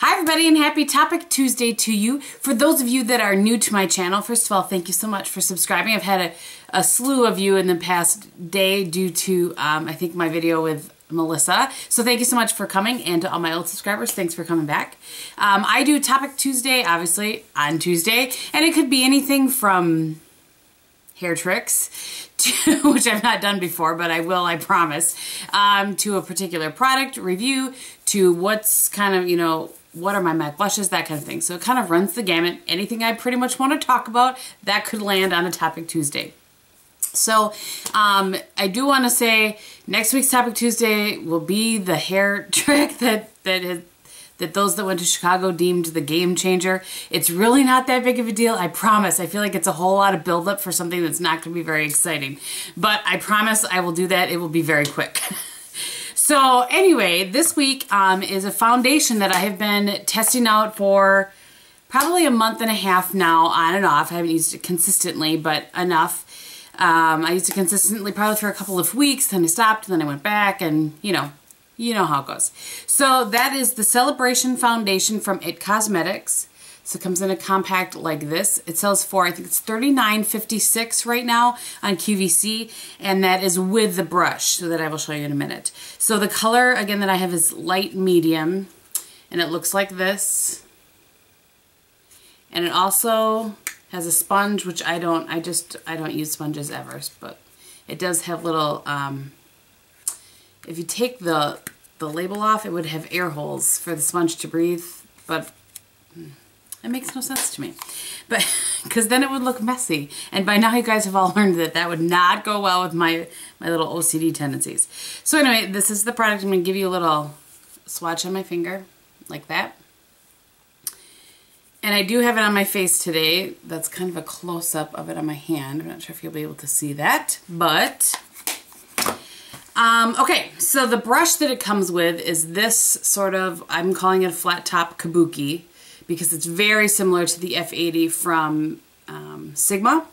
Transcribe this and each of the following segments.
Hi everybody and happy Topic Tuesday to you. For those of you that are new to my channel, first of all, thank you so much for subscribing. I've had a slew of you in the past day due to, I think, my video with Melissa. So thank you so much for coming, and to all my old subscribers, thanks for coming back. I do Topic Tuesday, obviously, on Tuesday, and it could be anything from hair tricks, to, which I've not done before, but I will, I promise, to a particular product review, to what's kind of, you know, what are my MAC blushes, that kind of thing. So it kind of runs the gamut. Anything I pretty much want to talk about, that could land on a Topic Tuesday. So I do want to say next week's Topic Tuesday will be the hair trick that those that went to Chicago deemed the game changer. It's really not that big of a deal, I promise. I feel like it's a whole lot of buildup for something that's not going to be very exciting. But I promise I will do that. It will be very quick. So anyway, this week is a foundation that I have been testing out for probably a month and a half now, on and off. I haven't used it consistently, but enough. I used it consistently probably for a couple of weeks, then I stopped, then I went back, and you know how it goes. So that is the Celebration Foundation from IT Cosmetics. So it comes in a compact like this. It sells for, I think it's $39.56 right now on QVC, and that is with the brush, so that I will show you in a minute. So the color, again, that I have is light medium, and it looks like this. And it also has a sponge, which I don't use sponges ever, but it does have little, if you take the label off, it would have air holes for the sponge to breathe, but it makes no sense to me. But, because then it would look messy. And by now you guys have all learned that that would not go well with my little OCD tendencies. So anyway, this is the product. I'm going to give you a little swatch on my finger, like that. And I do have it on my face today. That's kind of a close-up of it on my hand. I'm not sure if you'll be able to see that, but okay, so the brush that it comes with is this sort of, I'm calling it a flat top kabuki, because it's very similar to the F80 from Sigma.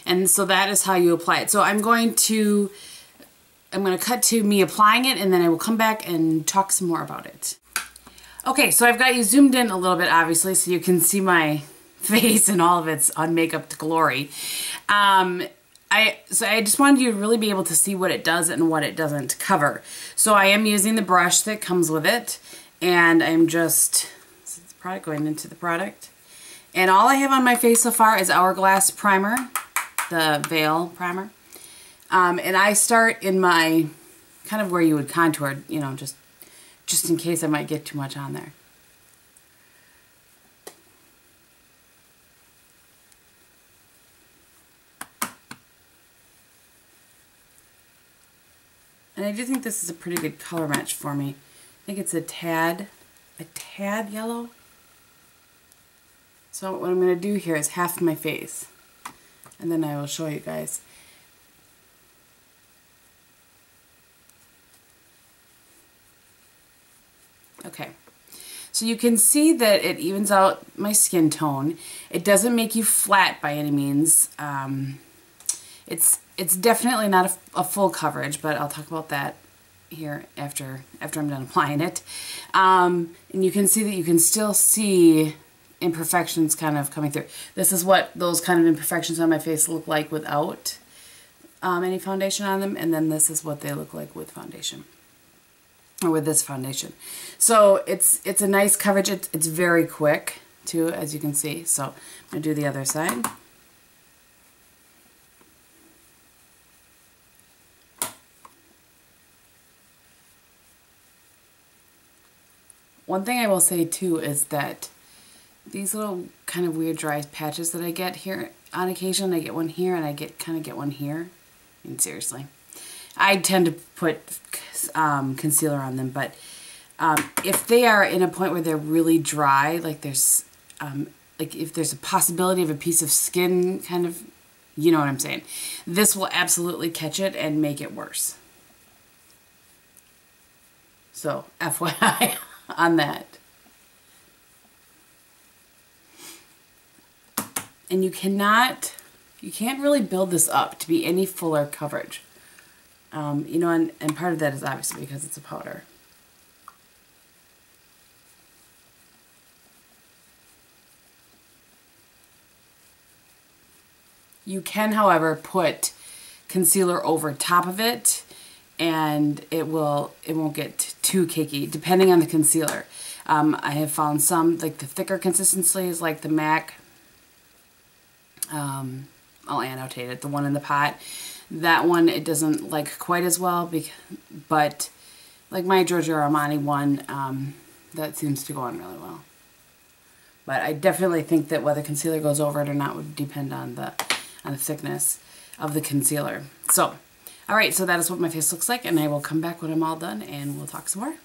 And so that is how you apply it. So I'm going to cut to me applying it, and then I will come back and talk some more about it. Okay, so I've got you zoomed in a little bit, obviously, so you can see my face and all of its on makeup to glory. So I just wanted you to really be able to see what it does and what it doesn't cover. So I am using the brush that comes with it, and I'm just, this is the product going into the product. And all I have on my face so far is Hourglass Primer, the Veil Primer. And I start in my, kind of where you would contour, you know, just in case I might get too much on there. And I do think this is a pretty good color match for me. I think it's a tad yellow. So what I'm going to do here is half my face, and then I will show you guys. Okay, so you can see that it evens out my skin tone. It doesn't make you flat by any means. It's definitely not a full coverage, but I'll talk about that here after I'm done applying it. And you can see that you can still see imperfections kind of coming through. This is what those kind of imperfections on my face look like without any foundation on them, and then this is what they look like with foundation, or with this foundation. So it's a nice coverage. It's very quick too, as you can see. So I'm going to do the other side. One thing I will say too is that these little kind of weird dry patches that I get here on occasion, I get one here and I kind of get one here. I mean, seriously. I tend to put concealer on them, but if they are in a point where they're really dry, like there's like if there's a possibility of a piece of skin kind of, you know what I'm saying, this will absolutely catch it and make it worse. So FYI on that. And you can't really build this up to be any fuller coverage. You know, and part of that is obviously because it's a powder. You can, however, put concealer over top of it, and it won't get too cakey, depending on the concealer. I have found some, like the thicker consistencies, like the MAC, I'll annotate it, the one in the pot. That one, it doesn't like quite as well, but like my Giorgio Armani one, that seems to go on really well. But I definitely think that whether concealer goes over it or not would depend on the thickness of the concealer. So, all right, so that is what my face looks like, and I will come back when I'm all done and we'll talk some more.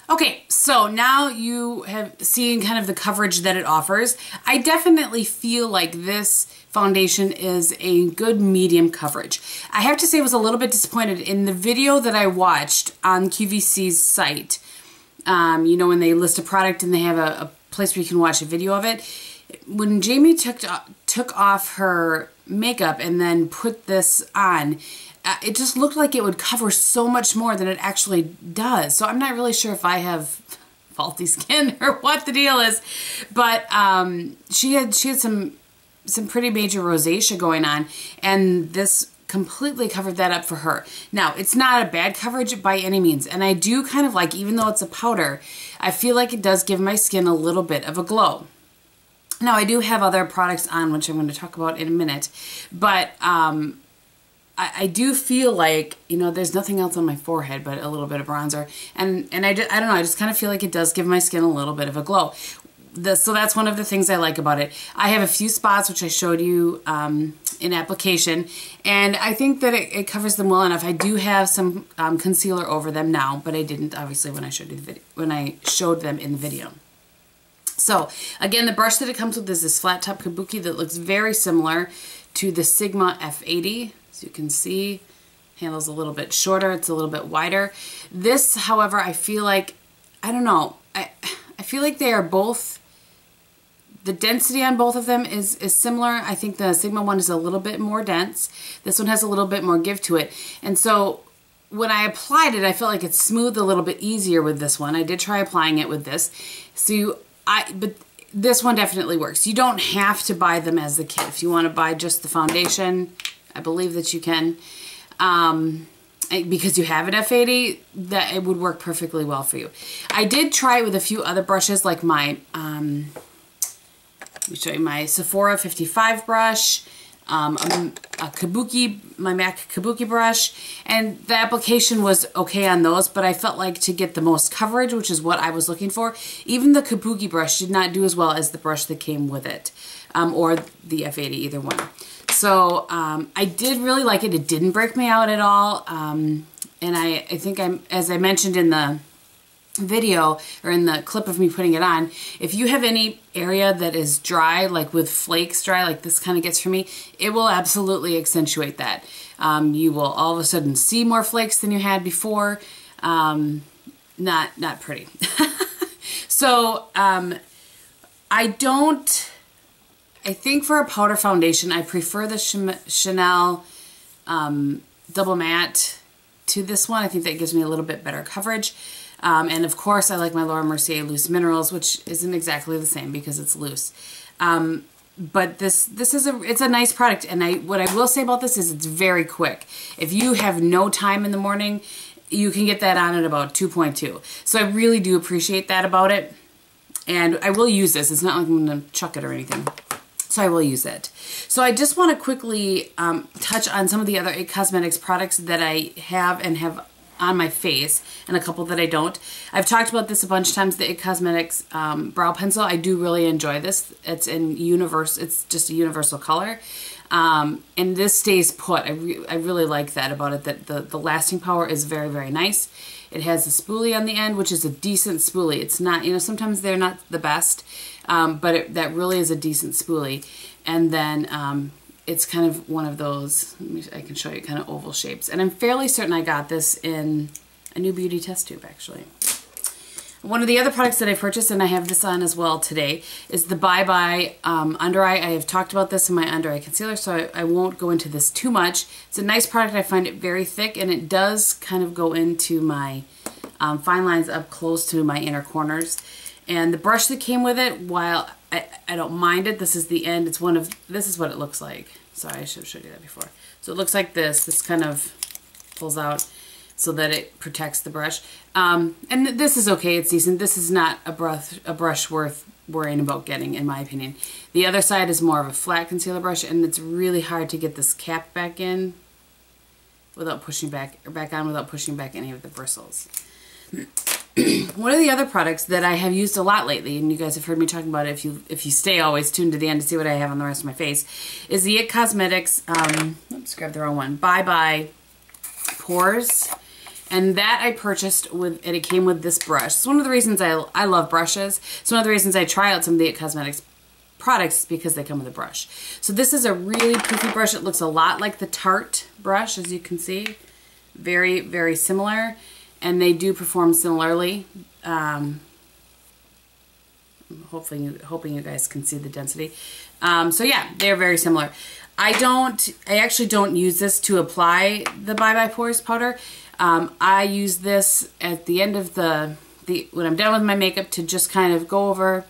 Okay, so now you have seen kind of the coverage that it offers. I definitely feel like this foundation is a good medium coverage. I have to say I was a little bit disappointed in the video that I watched on QVC's site. You know, when they list a product and they have a place where you can watch a video of it. When Jamie took off her makeup and then put this on, it just looked like it would cover so much more than it actually does. So I'm not really sure if I have faulty skin or what the deal is. But she had some pretty major rosacea going on, and this completely covered that up for her. Now, it's not a bad coverage by any means, and I do kind of like, even though it's a powder, I feel like it does give my skin a little bit of a glow. Now, I do have other products on, which I'm going to talk about in a minute, but I do feel like, you know, there's nothing else on my forehead but a little bit of bronzer, and I don't know, I just kind of feel like it does give my skin a little bit of a glow. So that's one of the things I like about it. I have a few spots, which I showed you in application, and I think that it covers them well enough. I do have some concealer over them now, but I didn't, obviously, when I showed you the video, when I showed them in the video. So again, the brush that it comes with is this flat top kabuki that looks very similar to the Sigma F80. As you can see, handle's a little bit shorter, it's a little bit wider. This, however, I feel like, I don't know, I feel like they are both, the density on both of them is similar. I think the Sigma one is a little bit more dense. This one has a little bit more give to it. And so when I applied it, I felt like it smoothed a little bit easier with this one. I did try applying it with this. But this one definitely works. You don't have to buy them as the kit. If you want to buy just the foundation, I believe that you can. Because you have an F80, that it would work perfectly well for you. I did try it with a few other brushes, like my, let me show you my Sephora 55 brush, a kabuki, my MAC kabuki brush, and the application was okay on those, but I felt like to get the most coverage, which is what I was looking for, even the kabuki brush did not do as well as the brush that came with it, or the F80, either one. So I did really like it. It didn't break me out at all, and I think as I mentioned in the video, or in the clip of me putting it on, if you have any area that is dry, like with flakes dry, like this kind of gets for me, it will absolutely accentuate that. You will all of a sudden see more flakes than you had before. Not pretty. So I think for a powder foundation, I prefer the Chanel Double Matte to this one. I think that gives me a little bit better coverage. And of course, I like my Laura Mercier Loose Minerals, which isn't exactly the same because it's loose. But this is it's a nice product, and what I will say about this is it's very quick. If you have no time in the morning, you can get that on at about 2.2. So I really do appreciate that about it, and I will use this. It's not like I'm going to chuck it or anything. So I will use it. So I just want to quickly touch on some of the other IT Cosmetics products that I have and have on my face, and a couple that I don't. I've talked about this a bunch of times, the IT Cosmetics brow pencil. I do really enjoy this. It's it's just a universal color. And this stays put. I really like that about it, that the lasting power is very, very nice. It has a spoolie on the end, which is a decent spoolie. It's not, you know, sometimes they're not the best, but that really is a decent spoolie. And then it's kind of one of those, I can show you, kind of oval shapes. And I'm fairly certain I got this in a new beauty test tube, actually. One of the other products that I purchased, and I have this on as well today, is the Bye Bye Under Eye. I have talked about this in my under eye concealer, so I won't go into this too much. It's a nice product. I find it very thick, and it does kind of go into my fine lines up close to my inner corners. And the brush that came with it, while I don't mind it, this is the end. This is what it looks like. Sorry, I should have showed you that before. So it looks like this. This kind of pulls out so that it protects the brush. And this is okay. It's decent. This is not a brush worth worrying about getting, in my opinion. The other side is more of a flat concealer brush, and it's really hard to get this cap back in without pushing back, or back on without pushing back any of the bristles. One of the other products that I have used a lot lately, and you guys have heard me talking about it if you stay always tuned to the end to see what I have on the rest of my face, is the IT Cosmetics, oops, grabbed the wrong one, Bye Bye Pores. And that I purchased with, and it came with this brush. It's one of the reasons I love brushes. It's one of the reasons I try out some of the IT Cosmetics products, because they come with a brush. So this is a really poofy brush. It looks a lot like the Tarte brush, as you can see. Very, very similar. And they do perform similarly. Hoping you guys can see the density. So yeah, they're very similar. I actually don't use this to apply the Bye Bye Pores powder. I use this at the end of when I'm done with my makeup to just kind of go over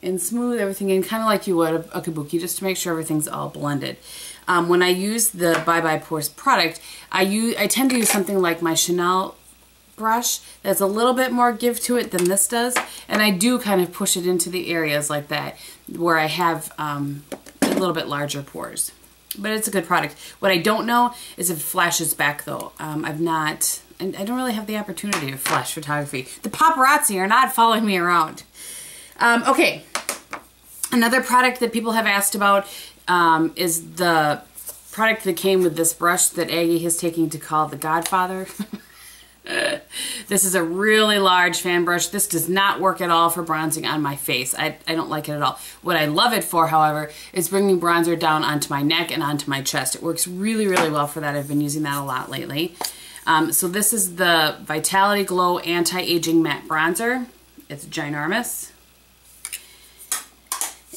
and smooth everything in, kind of like you would a kabuki, just to make sure everything's all blended. When I use the Bye Bye Pores product, I tend to use something like my Chanel brush that's a little bit more give to it than this does, and I do kind of push it into the areas like that where I have a little bit larger pores. But it's a good product. What I don't know is if it flashes back, though. I don't really have the opportunity of flash photography. The paparazzi are not following me around. Okay, another product that people have asked about is the product that came with this brush that Aggie has taken to call the Godfather. This is a really large fan brush. This does not work at all for bronzing on my face. I don't like it at all. What I love it for, however, is bringing bronzer down onto my neck and onto my chest. It works really, really well for that. I've been using that a lot lately. So this is the Vitality Glow Anti-Aging Matte Bronzer. It's ginormous.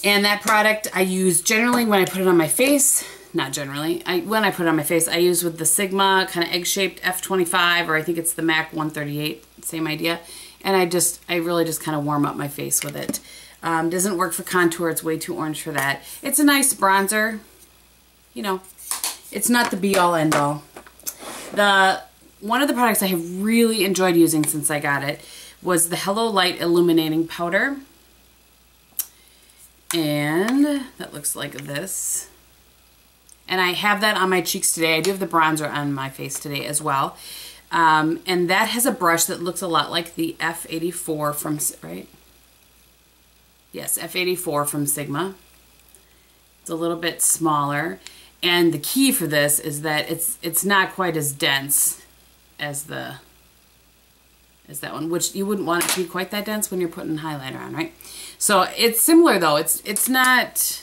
And that product I use generally when I put it on my face. Not generally. When I put it on my face, I use with the Sigma kind of egg-shaped F25, or I think it's the MAC 138, same idea. And I really just kind of warm up my face with it. Doesn't work for contour. It's way too orange for that. It's a nice bronzer. You know, it's not the be-all, end-all. One of the products I have really enjoyed using since I got it was the Hello Light Illuminating Powder. And that looks like this. And I have that on my cheeks today. I do have the bronzer on my face today as well. And that has a brush that looks a lot like the F84 from, right? Yes, F84 from Sigma. It's a little bit smaller. And the key for this is that it's not quite as dense as that one, which you wouldn't want it to be quite that dense when you're putting highlighter on, right? So it's similar though. It's not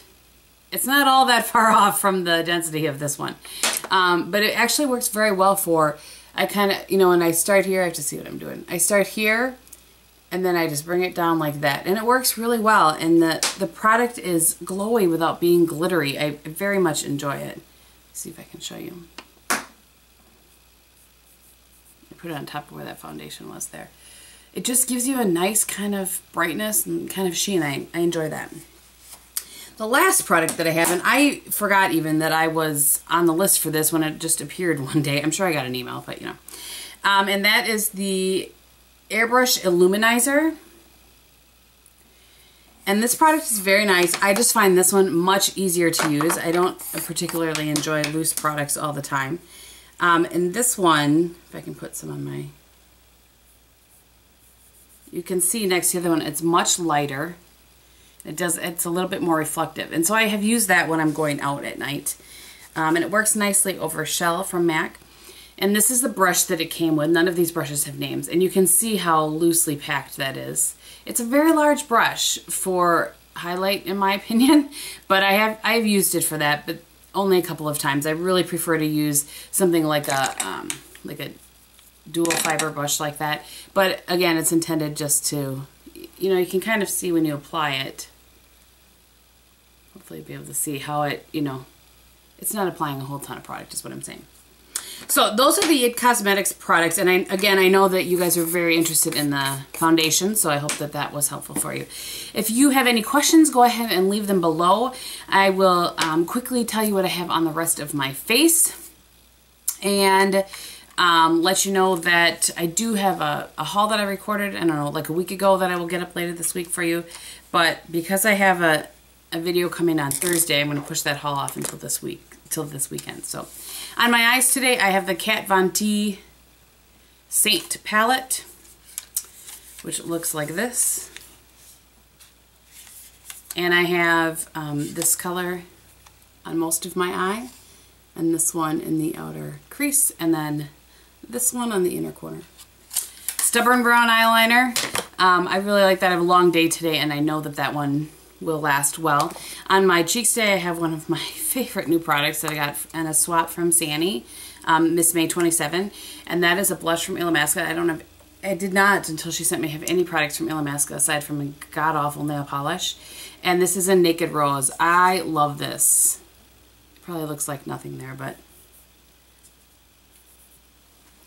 all that far off from the density of this one. But it actually works very well for, I kind of, you know, when I start here, I have to see what I'm doing. I start here, and then I just bring it down like that. And it works really well. And the product is glowy without being glittery. I very much enjoy it. Let's see if I can show you. I put it on top of where that foundation was there. It just gives you a nice kind of brightness and kind of sheen. I enjoy that. The last product that I have, and I forgot even that I was on the list for this when it just appeared one day. I'm sure I got an email, but you know. And that is the Airbrush Illuminizer. And this product is very nice. I just find this one much easier to use. I don't particularly enjoy loose products all the time. And this one, if I can put some on my... You can see next to the other one, it's much lighter. It's a little bit more reflective. And so I have used that when I'm going out at night. And it works nicely over Shell from MAC. And this is the brush that it came with. None of these brushes have names. And you can see how loosely packed that is. It's a very large brush for highlight, in my opinion. But I've used it for that, but only a couple of times. I really prefer to use something like a dual fiber brush like that. But again, it's intended just to, you know, you can kind of see when you apply it. Hopefully you'll be able to see how it, you know, it's not applying a whole ton of product is what I'm saying. So those are the IT Cosmetics products, and I know that you guys are very interested in the foundation, so I hope that that was helpful for you. If you have any questions, go ahead and leave them below. I will quickly tell you what I have on the rest of my face, and let you know that I do have a haul that I recorded, I don't know, like a week ago, that I will get up later this week for you. But because I have a video coming on Thursday, I'm going to push that haul off until this weekend. So on my eyes today, I have the Kat Von D Saint palette, which looks like this. And I have this color on most of my eye, and this one in the outer crease, and then this one on the inner corner. Stubborn Brown eyeliner. I really like that. I have a long day today, and I know that that one will last well. On my cheeks today, I have one of my favorite new products that I got in a swap from Sani, Miss May 27, and that is a blush from Illamasqua. I did not, until she sent me, have any products from Illamasqua aside from a god-awful nail polish. And this is a Naked Rose. I love this. It probably looks like nothing there, but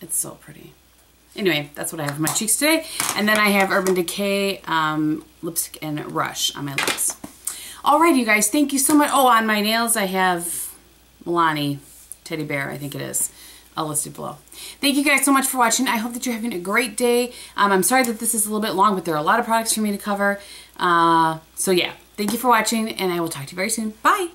it's so pretty. Anyway, that's what I have for my cheeks today. And then I have Urban Decay lipstick and Rush on my lips. Alrighty, you guys, thank you so much. Oh, on my nails, I have Milani Teddy Bear, I think it is. I'll list it below. Thank you guys so much for watching. I hope that you're having a great day. I'm sorry that this is a little bit long, but there are a lot of products for me to cover. So yeah, thank you for watching, and I will talk to you very soon. Bye!